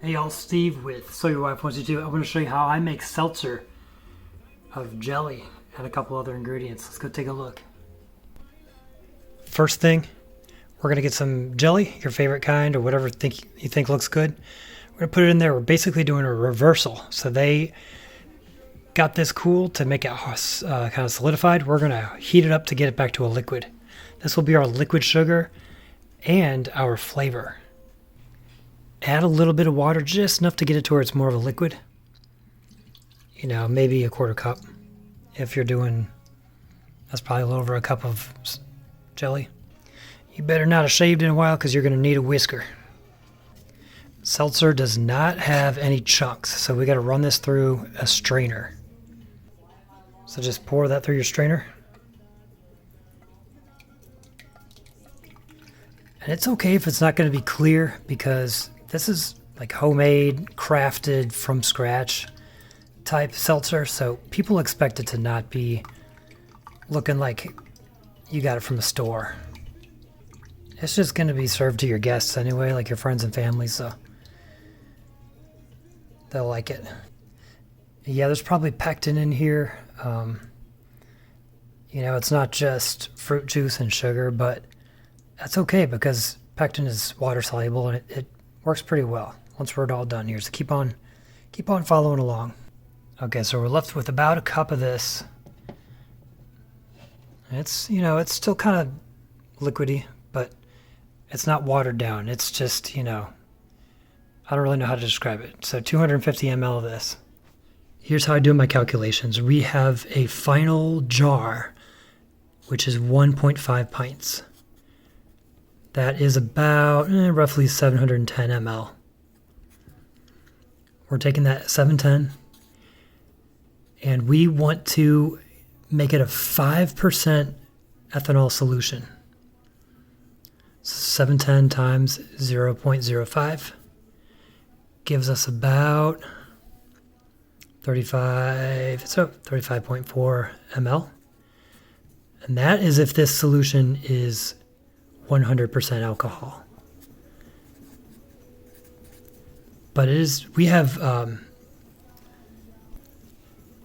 Hey y'all, Steve with So Your Wife Wants You To. I'm going to show you how I make seltzer of jelly and a couple other ingredients. Let's go take a look. First thing, we're going to get some jelly, your favorite kind or whatever you think looks good. We're going to put it in there. We're basically doing a reversal. So they got this cool to make it kind of solidified. We're going to heat it up to get it back to a liquid. This will be our liquid sugar and our flavor. Add a little bit of water, just enough to get it to where it's more of a liquid. You know, maybe a quarter cup. If you're doing, that's probably a little over a cup of jelly. You better not have shaved in a while because you're going to need a whisker. Seltzer does not have any chunks, so we got to run this through a strainer. So just pour that through your strainer. And it's okay if it's not going to be clear because this is like homemade, crafted from scratch type seltzer, so people expect it to not be looking like you got it from a store. It's just going to be served to your guests anyway, like your friends and family, so they'll like it. Yeah, there's probably pectin in here. You know, it's not just fruit juice and sugar, but that's okay because pectin is water soluble and it works pretty well once we're all done here. So keep on following along. Okay, so we're left with about a cup of this. It's, you know, it's still kind of liquidy, but it's not watered down. It's just, you know, I don't really know how to describe it. So 250 ml of this. Here's how I do my calculations. We have a final jar, which is 1.5 pints. That is about roughly 710 ml. We're taking that 710 and we want to make it a 5% ethanol solution. So 710 times 0.05 gives us about 35.4 ml. And that is if this solution is 100% alcohol. But it is, we have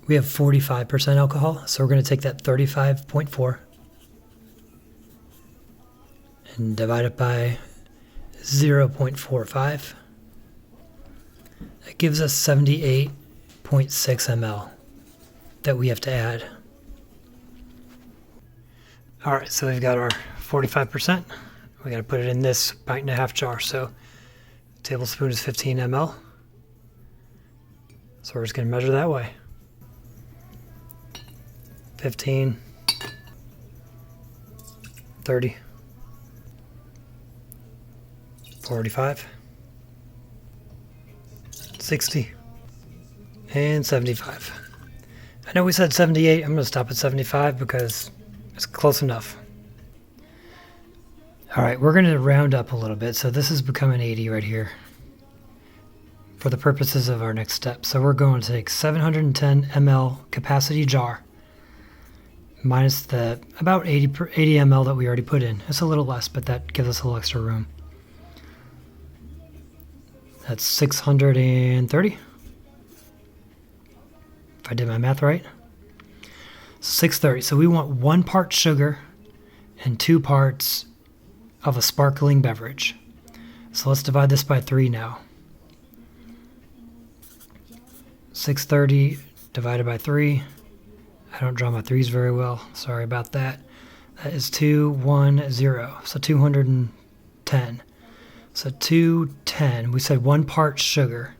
45% alcohol, so we're going to take that 35.4 and divide it by 0.45. That gives us 78.6 ml that we have to add. All right, so we've got our 45%. We got to put it in this 1.5 jar. So a tablespoon is 15 ml. So we're just going to measure that way. 15, 30, 45, 60, and 75. I know we said 78. I'm going to stop at 75 because it's close enough. All right, we're going to round up a little bit. So this has become an 80 right here for the purposes of our next step. So we're going to take 710 ml capacity jar minus the about 80 ml that we already put in. It's a little less, but that gives us a little extra room. That's 630, if I did my math right. 630. So we want 1 part sugar and 2 parts of a sparkling beverage. So let's divide this by 3 now. 630 divided by 3. I don't draw my 3's very well. Sorry about that. That is 210. So 210. So 210. We said 1 part sugar.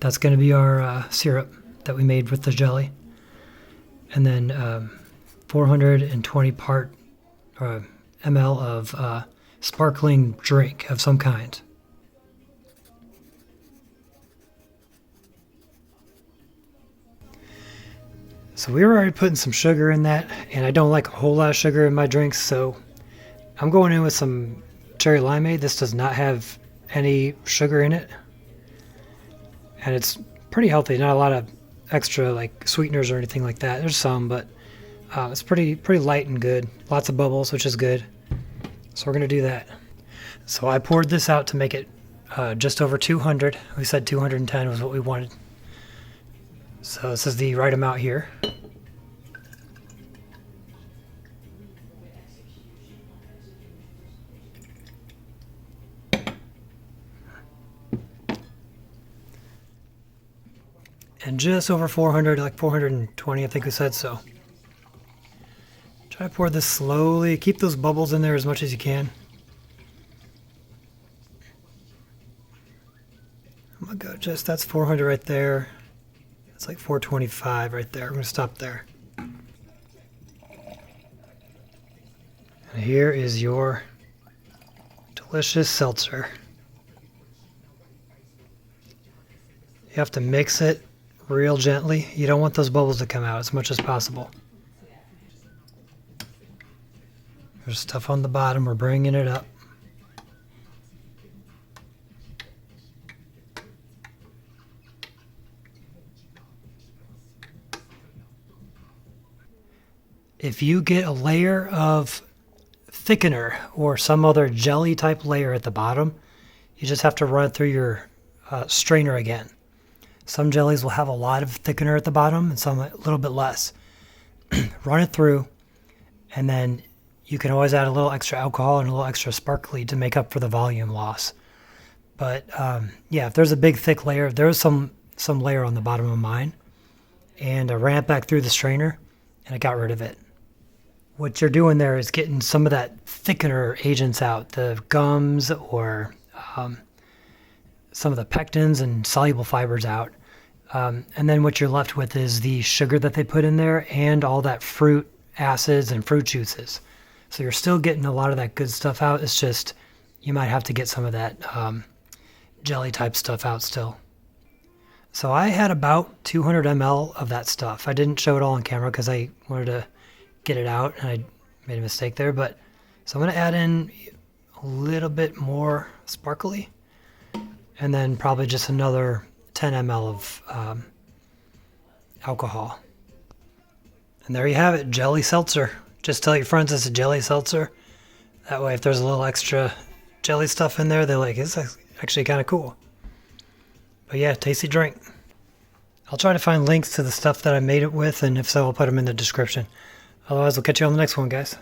That's going to be our syrup that we made with the jelly. And then 420 ml of sparkling drink of some kind. So we were already putting some sugar in that, and I don't like a whole lot of sugar in my drinks, so I'm going in with some cherry limeade. This does not have any sugar in it, and it's pretty healthy. Not a lot of extra like sweeteners or anything like that. There's some, but it's pretty light and good. Lots of bubbles, which is good. So we're gonna do that. So I poured this out to make it just over 200. We said 210 was what we wanted. So this is the right amount here. And just over 400, like 420, I think we said. So try to pour this slowly. Keep those bubbles in there as much as you can. Oh my god, that's 400 right there. That's like 425 right there. I'm going to stop there. And here is your delicious seltzer. You have to mix it real gently. You don't want those bubbles to come out as much as possible. There's stuff on the bottom. We're bringing it up. If you get a layer of thickener or some other jelly type layer at the bottom, you just have to run it through your strainer again. Some jellies will have a lot of thickener at the bottom and some a little bit less. Run it through, and then you can always add a little extra alcohol and a little extra sparkly to make up for the volume loss. But yeah, if there's a big thick layer, there was some layer on the bottom of mine, and I ran it back through the strainer and I got rid of it. What you're doing there is getting some of that thickener agents out, the gums or some of the pectins and soluble fibers out. And then what you're left with is the sugar that they put in there and all that fruit acids and fruit juices. So you're still getting a lot of that good stuff out. It's just you might have to get some of that jelly type stuff out still. So I had about 200 ml of that stuff. I didn't show it all on camera because I wanted to get it out and I made a mistake there. But so I'm going to add in a little bit more sparkly and then probably just another 10 ml of alcohol. And there you have it, jelly seltzer. Just tell your friends it's a jelly seltzer. That way if there's a little extra jelly stuff in there, they're like, it's actually kind of cool. But yeah, tasty drink. I'll try to find links to the stuff that I made it with, and if so, I'll put them in the description. Otherwise, we'll catch you on the next one, guys.